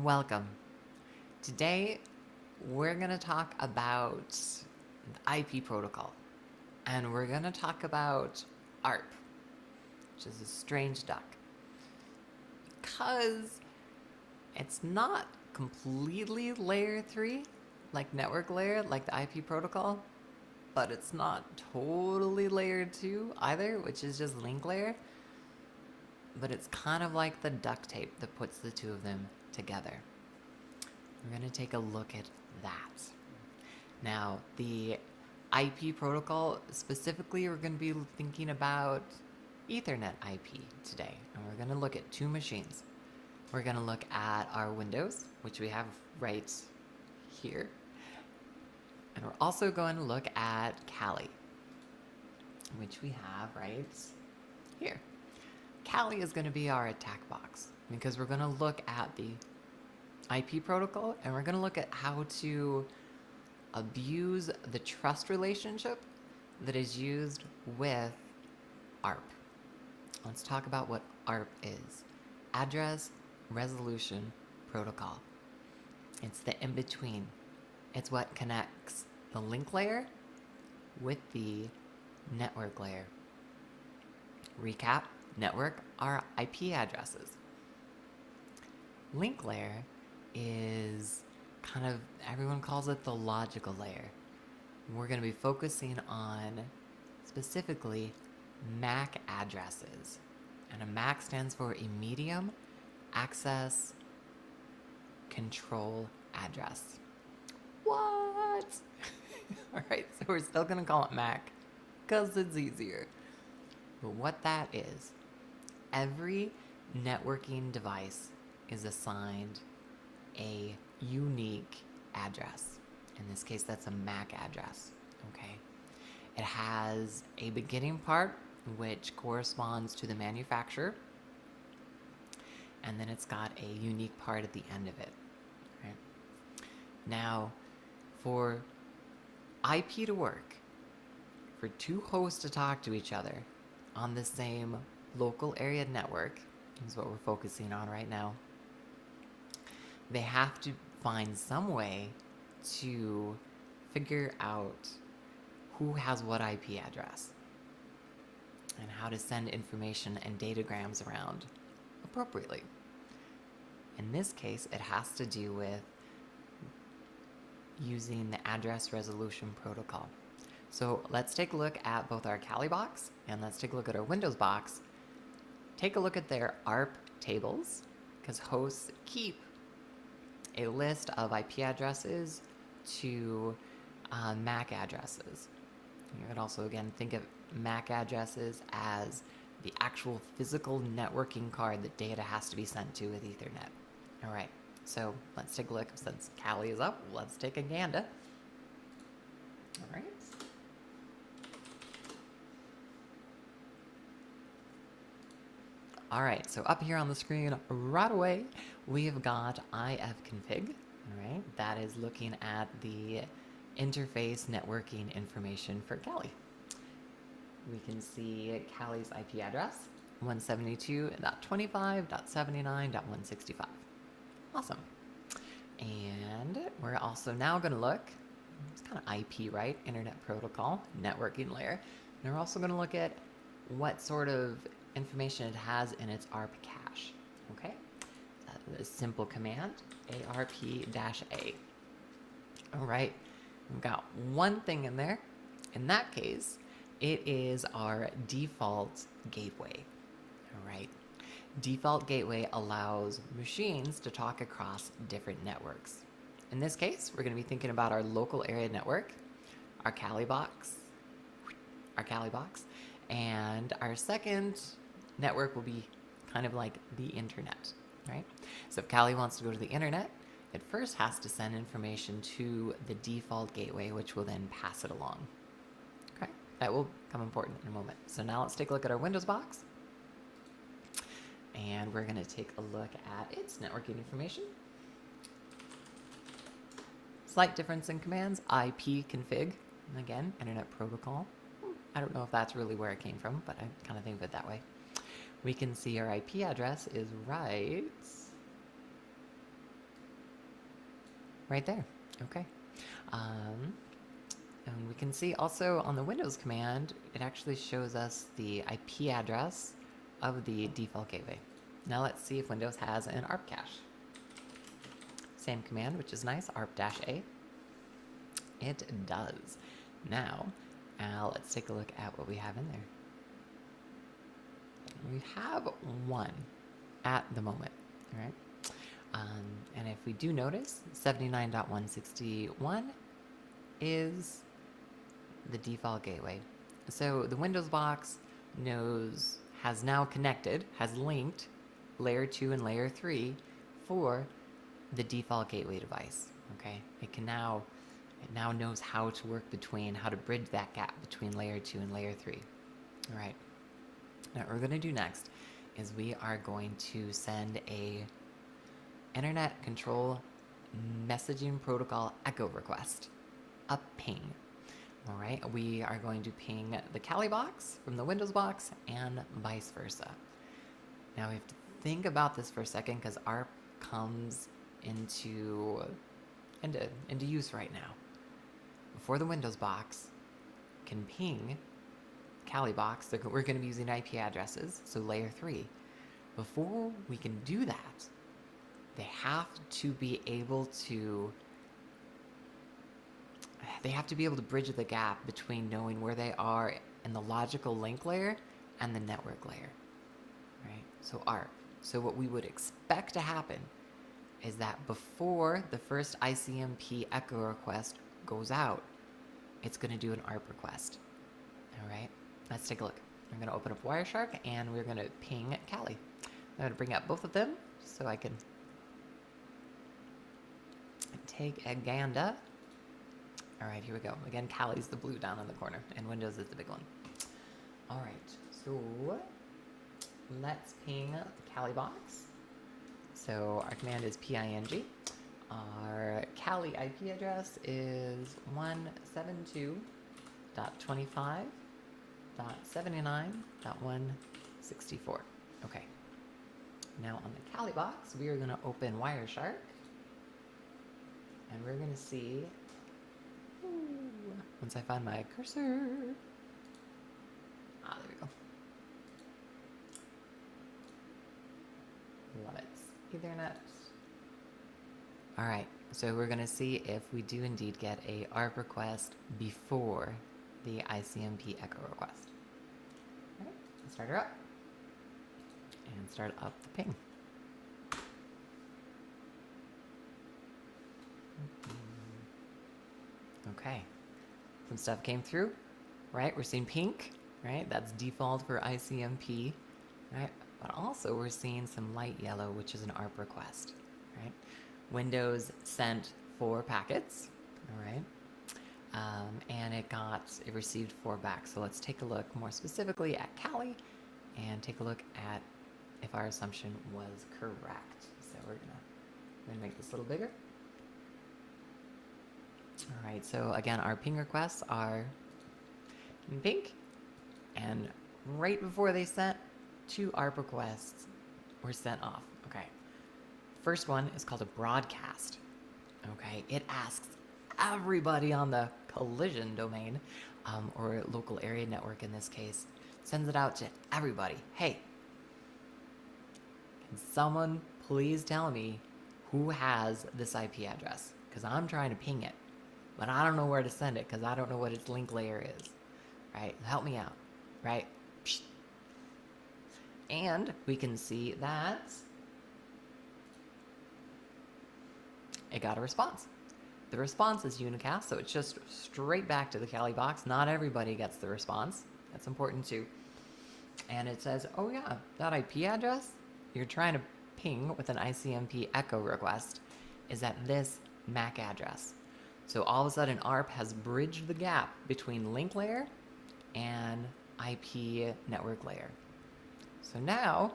Welcome. Today, we're going to talk about the IP protocol, and we're going to talk about ARP, which is a strange duck, because it's not completely layer 3, like network layer, like the IP protocol, but it's not totally layer 2 either, which is just link layer, but it's kind of like the duct tape that puts the two of them together. We're going to take a look at that. Now, the IP protocol, specifically, we're going to be thinking about Ethernet IP today, and we're going to look at two machines. We're going to look at our Windows, which we have right here, and we're also going to look at Kali, which we have right here. Kali is going to be our attack box, because we're going to look at the IP protocol, and we're going to look at how to abuse the trust relationship that is used with ARP. Let's talk about what ARP is. Address Resolution Protocol. It's the in-between. It's what connects the link layer with the network layer. Recap: network are IP addresses. Link layer is kind of, everyone calls it the logical layer. We're going to be focusing on specifically MAC addresses. And a MAC stands for a medium access control address. What? Alright, so we're still going to call it MAC because it's easier. But what that is, every networking device is assigned a unique address. In this case, that's a MAC address, okay? It has a beginning part, which corresponds to the manufacturer, and then it's got a unique part at the end of it, right? Now, for IP to work, for two hosts to talk to each other on the same local area network, is what we're focusing on right now, they have to find some way to figure out who has what IP address and how to send information and datagrams around appropriately. In this case, it has to do with using the address resolution protocol. So let's take a look at both our Kali box and let's take a look at our Windows box. Take a look at their ARP tables, because hosts keep a list of IP addresses to MAC addresses. You could also, again, think of MAC addresses as the actual physical networking card that data has to be sent to with Ethernet. All right, so let's take a look. Since Kali is up, let's take a gander. All right. All right, so up here on the screen right away, we've got ifconfig. All right, that is looking at the interface networking information for Kali. We can see Kali's IP address, 172.25.79.165. Awesome. And we're also now going to look, it's kind of IP, right? Internet Protocol, networking layer. And we're also going to look at what sort of information it has in its ARP cache. Okay? A simple command, ARP-A. All right, we've got one thing in there. In that case, it is our default gateway. All right, default gateway allows machines to talk across different networks. In this case, we're going to be thinking about our local area network, our Kali box, and our second network will be kind of like the internet, right? So if Kali wants to go to the internet, it first has to send information to the default gateway, which will then pass it along. Okay, that will become important in a moment. So now let's take a look at our Windows box. And we're going to take a look at its networking information. Slight difference in commands, ipconfig, again, Internet Protocol. I don't know if that's really where it came from, but I kind of think of it that way. We can see our IP address is right right there. Okay. Um, and we can see also on the Windows command, it actually shows us the IP address of the default gateway. Now let's see if Windows has an ARP cache. Same command, which is nice, ARP-A. It does. Now, let's take a look at what we have in there. We have one at the moment, all right? And if we do notice, 79.161 is the default gateway. So the Windows box has now connected, has linked layer 2 and layer 3 for the default gateway device, okay? It now knows how to bridge that gap between layer 2 and layer 3. All right. Now what we're gonna do next is we are going to send a Internet Control Messaging Protocol echo request, a ping. All right, we are going to ping the Kali box from the Windows box and vice versa. Now we have to think about this for a second because ARP comes into use right now. Before the Windows box can ping Kali box, we're going to be using IP addresses, so layer 3. Before we can do that, they have to be able to bridge the gap between knowing where they are in the logical link layer and the network layer, right? So ARP. So what we would expect to happen is that before the first ICMP echo request goes out, it's going to do an ARP request. All right, let's take a look. I'm going to open up WireShark and we're going to ping Kali. I'm going to bring up both of them so I can take a gander. All right, here we go. Again, Kali's the blue down in the corner, and Windows is the big one. All right, so let's ping the Kali box. So our command is ping. Our Kali IP address is 172.25.79.164. Okay. Now on the Kali box, we are going to open WireShark, and we're going to see. Once I find my cursor. There we go. Love it. Ethernet. All right, so we're going to see if we do indeed get a ARP request before the ICMP echo request. All right, let's start her up. And start up the ping. Okay, some stuff came through, right? We're seeing pink, right? That's default for ICMP, right? But also we're seeing some light yellow, which is an ARP request, right? Windows sent 4 packets, all right? And it received 4 back. So let's take a look more specifically at Kali and take a look at if our assumption was correct. So we're gonna make this a little bigger. All right, so again, our ping requests are in pink, and right before they sent, 2 ARP requests were sent off. Okay, first one is called a broadcast. Okay, it asks everybody on the collision domain, or local area network in this case, sends it out to everybody. Hey, can someone please tell me who has this IP address? Because I'm trying to ping it. But I don't know where to send it because I don't know what its link layer is, right? Help me out, right? Psst. And we can see that it got a response. The response is unicast, so it's just straight back to the Kali box. Not everybody gets the response. That's important too. And it says, oh yeah, that IP address you're trying to ping with an ICMP echo request is at this MAC address. So all of a sudden, ARP has bridged the gap between link layer and IP network layer. So now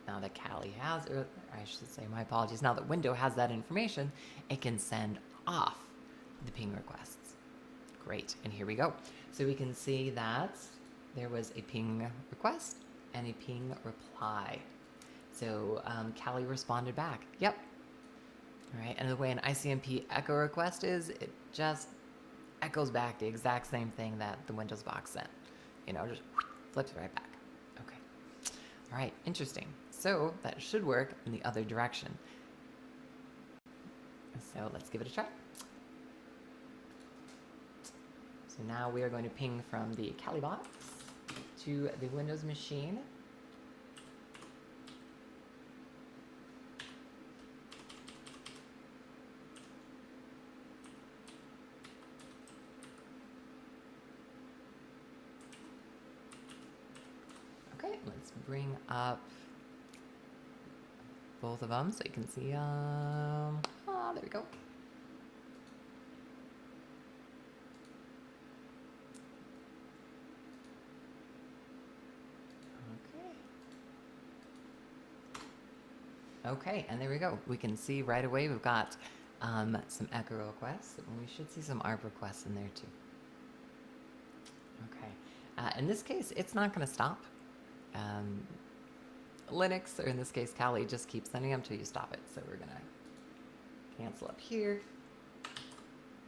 that Kali has, or I should say, my apologies, now that Windows has that information, it can send off the ping requests. Great, and here we go. So we can see that there was a ping request and a ping reply. So Kali responded back, yep, All right, and the way an ICMP echo request is, it just echoes back the exact same thing that the Windows box sent. You know, just flips right back. Okay. All right, interesting. So that should work in the other direction. So let's give it a try. So now we are going to ping from the Kali box to the Windows machine. Okay, let's bring up both of them so you can see them. Ah, there we go. Okay, and there we go. We can see right away we've got some echo requests, and we should see some ARP requests in there too. Okay, in this case, it's not going to stop. Linux, or in this case Kali, just keeps sending them till you stop it. So we're going to cancel up here.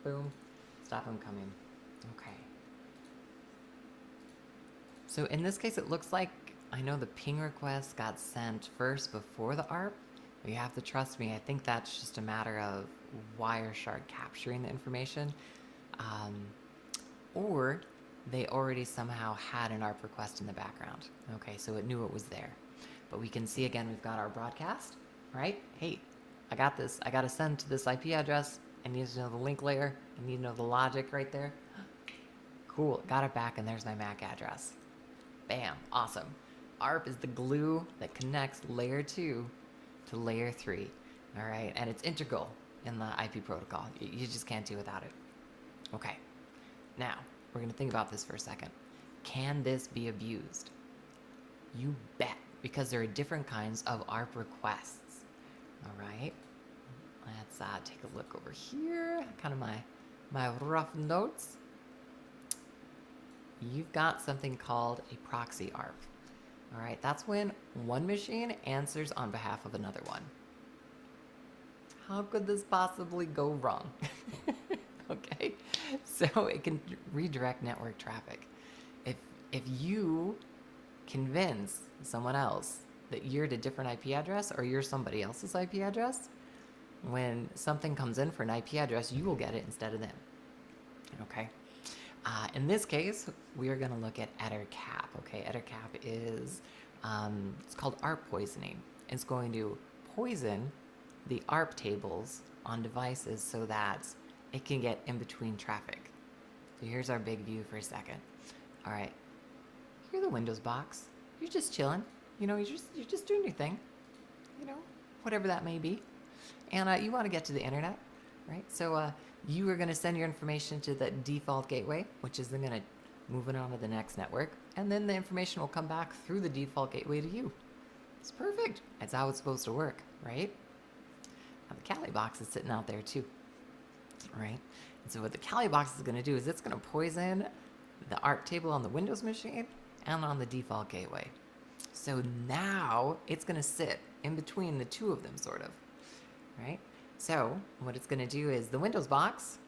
Boom. Stop them coming. Okay. So in this case, it looks like, I know the ping request got sent first before the ARP, but you have to trust me. I think that's just a matter of WireShark capturing the information. Or they already somehow had an ARP request in the background. Okay, so it knew it was there. But we can see again, we've got our broadcast, right? Hey, I got this. I got to send to this IP address. I need to know the link layer. I need to know the logic right there. Cool, got it back, and there's my MAC address. Bam, awesome. ARP is the glue that connects layer 2 to layer 3. All right, and it's integral in the IP protocol. You just can't do without it. Okay, now we're going to think about this for a second. Can this be abused? You bet, because there are different kinds of ARP requests. All right, let's take a look over here. Kind of my rough notes. You've got something called a proxy ARP. All right, that's when one machine answers on behalf of another one. How could this possibly go wrong? Okay, so it can redirect network traffic. If you convince someone else that you're at a different IP address or you're somebody else's IP address, when something comes in for an IP address, you will get it instead of them. Okay. In this case, we are going to look at EtterCap. Okay, EtterCap is it's called ARP poisoning. It's going to poison the ARP tables on devices so that it can get in between traffic. So here's our big view for a second. All right, you're the Windows box. You're just chilling. You know, you're just doing your thing. You know, whatever that may be, and you want to get to the internet, right? So you are going to send your information to the default gateway, which is then going to move it on to the next network, and then the information will come back through the default gateway to you. It's perfect. That's how it's supposed to work, right? Now the Kali box is sitting out there too, right? And so what the Kali box is going to do is it's going to poison the ARP table on the Windows machine and on the default gateway. So now it's going to sit in between the two of them, sort of, right? So what it's going to do is the Windows box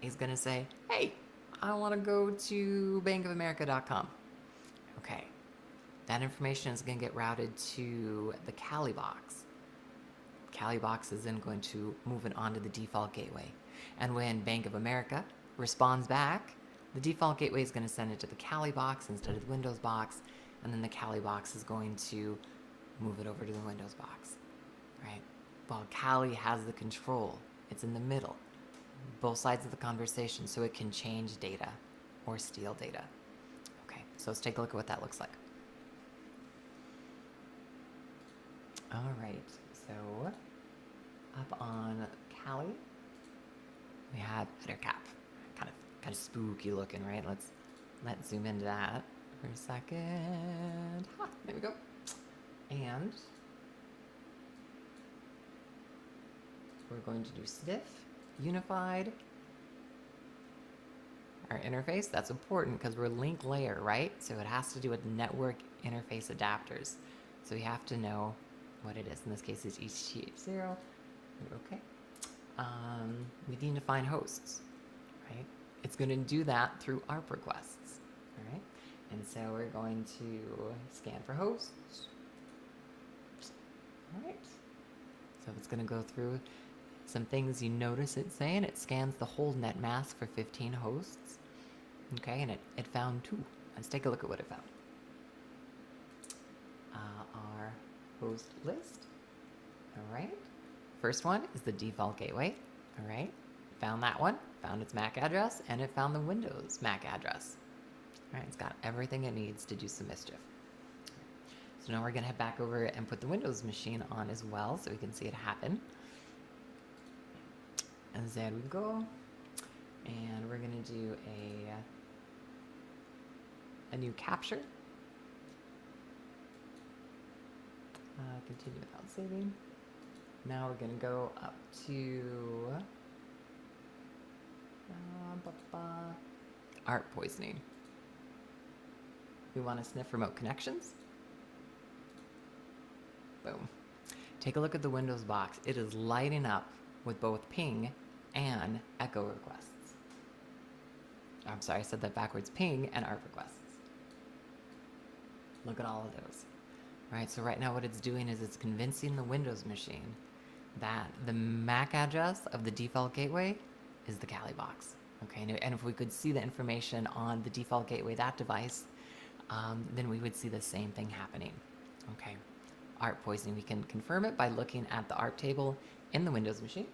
is going to say, hey, I want to go to bankofamerica.com. Okay, that information is going to get routed to the Kali box. Kali box is then going to move it onto the default gateway. And when Bank of America responds back, the default gateway is going to send it to the Kali box instead of the Windows box, and then the Kali box is going to move it over to the Windows box, right? While Kali has the control, it's in the middle, both sides of the conversation, so it can change data or steal data. Okay, so let's take a look at what that looks like. All right, so up on Kali, we have EtterCap. Kind of spooky looking, right? Let's zoom into that for a second. There we go. And we're going to do stiff, unified, our interface. That's important because we're link layer, right? So it has to do with network interface adapters. So we have to know what it is. In this case, it's ECH0, Okay. We need to find hosts, right? It's going to do that through ARP requests, all right? And so we're going to scan for hosts. All right. So it's going to go through some things you notice it saying. It scans the whole net mask for 15 hosts. Okay, and it found 2. Let's take a look at what it found. Our host list. All right. First one is the default gateway. All right. Found that one. Found its MAC address, and it found the Windows MAC address. All right. It's got everything it needs to do some mischief. So now we're going to head back over and put the Windows machine on as well so we can see it happen. And there we go. And we're going to do a new capture. Continue without saving. Now we're going to go up to Arp poisoning. We want to sniff remote connections. Boom. Take a look at the Windows box. It is lighting up with both ping and echo requests. I'm sorry, I said that backwards. Ping and ARP requests. Look at all of those. Right, so right now what it's doing is it's convincing the Windows machine that the MAC address of the default gateway is the Kali box. Okay, and if we could see the information on the default gateway, that device, then we would see the same thing happening. Okay, ARP poisoning, we can confirm it by looking at the ARP table in the Windows machine.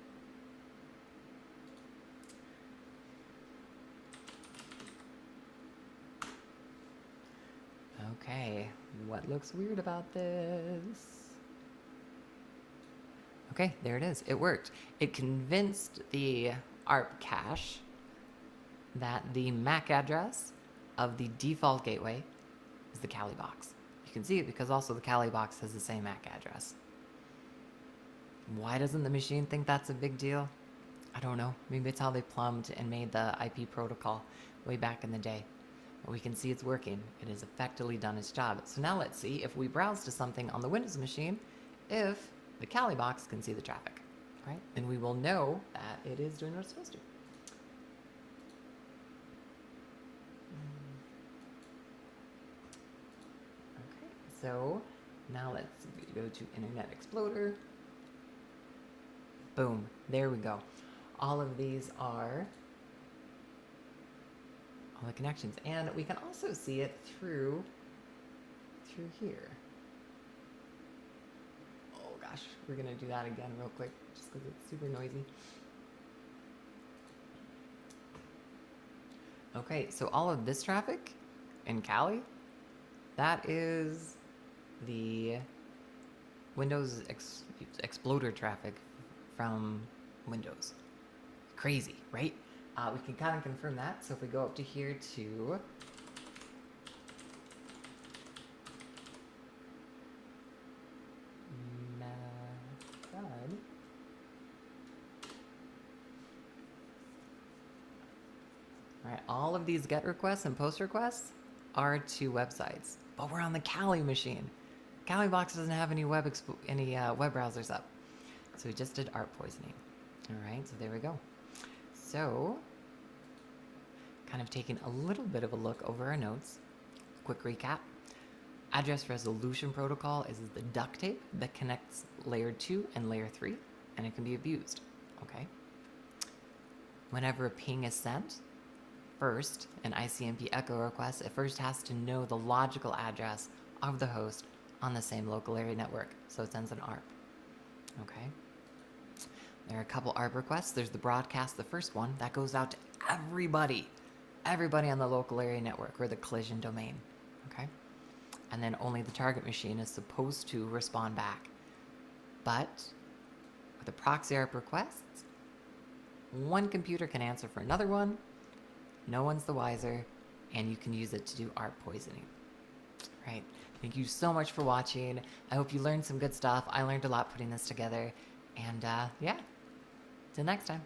Okay, what looks weird about this? Okay, there it is. It worked. It convinced the ARP cache that the MAC address of the default gateway is the Kali box. You can see it because also the Kali box has the same MAC address. Why doesn't the machine think that's a big deal? I don't know. Maybe it's how they plumbed and made the IP protocol way back in the day. But we can see it's working. It has effectively done its job. So now let's see if we browse to something on the Windows machine, if the Kali box can see the traffic, right? Then we will know that it is doing what it's supposed to. Okay, so now let's go to Internet Explorer. Boom, there we go. All of these are all the connections, and we can also see it through here. Oh gosh, we're gonna do that again real quick just because it's super noisy. Okay, so all of this traffic in Kali, that is the Windows Exploder traffic from Windows. Crazy, right? We can kind of confirm that. So if we go up to here to Alright, all of these GET requests and POST requests are to websites, but we're on the Kali machine. Kali box doesn't have any web browsers up, so we just did ARP poisoning. Alright, so there we go. So, kind of taking a little bit of a look over our notes. Quick recap. Address resolution protocol is the duct tape that connects layer 2 and layer 3, and it can be abused. Okay. Whenever a ping is sent, first, an ICMP echo request, it first has to know the logical address of the host on the same local area network, so it sends an ARP. Okay. There are a couple ARP requests. There's the broadcast, the first one, that goes out to everybody on the local area network or the collision domain, okay? And then only the target machine is supposed to respond back. But with the proxy ARP requests, one computer can answer for another one, no one's the wiser, and you can use it to do ARP poisoning. Right? Thank you so much for watching. I hope you learned some good stuff. I learned a lot putting this together. And yeah, till next time.